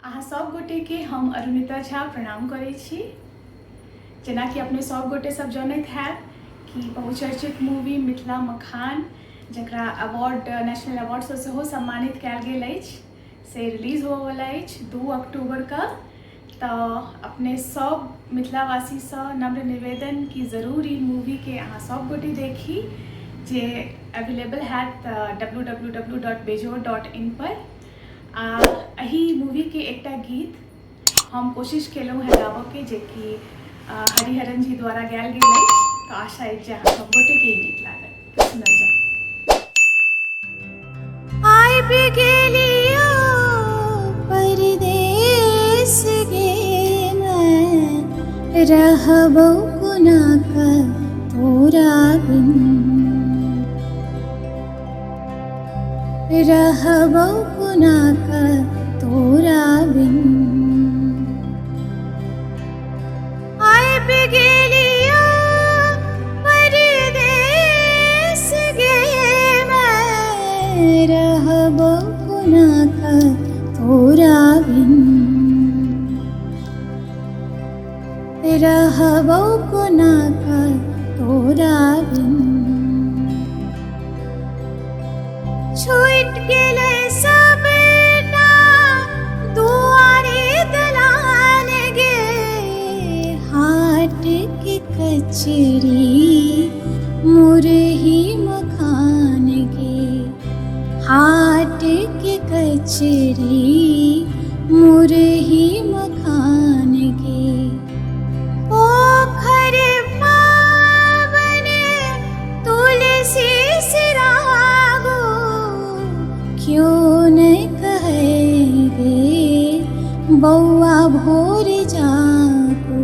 अहाँ सब गोटे के हम अरुणिता झा प्रणाम करै छी। जेना कि अपने सब गोटे सब जानैत हैब कि बहुचर्चित मूवी मिथिला मखान जकरा अवार्ड नेशनल अवार्ड से सेहो सम्मानित कयल गेल अछि से रिलीज होवला अछि 2 अक्टूबर का। तो अपने सब मिथिलावासी से नम्र निवेदन कि जरूर ई मूवी के अहाँ सब गोटे देखी जे अवेलेबल है www.bejor.in पर। एही मूवी के एकटा गीत हम कोशिश केलहुँ है गाबऽ के जे कि हरिहरन जी द्वारा गायल गेल अछि। तो आशा अछि जे अहाँ सब गोटे के नीक लागत। सुनल जाओ। आइब गेलियो परदेस गे मैं, रहबो कोना क तोरा बिन, रहबो कोना क तोरा बिन। आइब गेलियो परदेस गे मैं, रहबो कोना क तोरा बिन, रहबो कोना क तोरा बिन। छूट गेलै सबटा दुआरे दलान गे, हाट के कचरी मुरही मखान गे, हाट के कचरी मुरही मखान गे। पोखर पावन तुलसी सिरागो, क्यों न कहेंगे बौआ भोर जागो,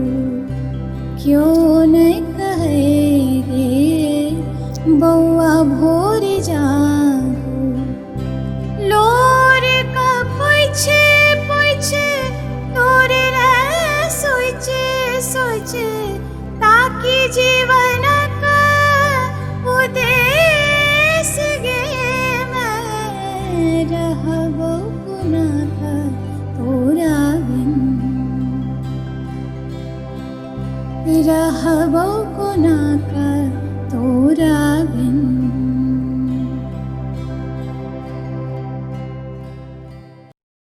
क्यों न कहेंगे बौआ भोर जागो। लोर का पूछे पूछे तोरे रे सोचे सोचे, ताकि जीवन का उद्देश्य गे मैं, रहबो कोना क तोरा बिन, रहबो कोना क तोरा बिन।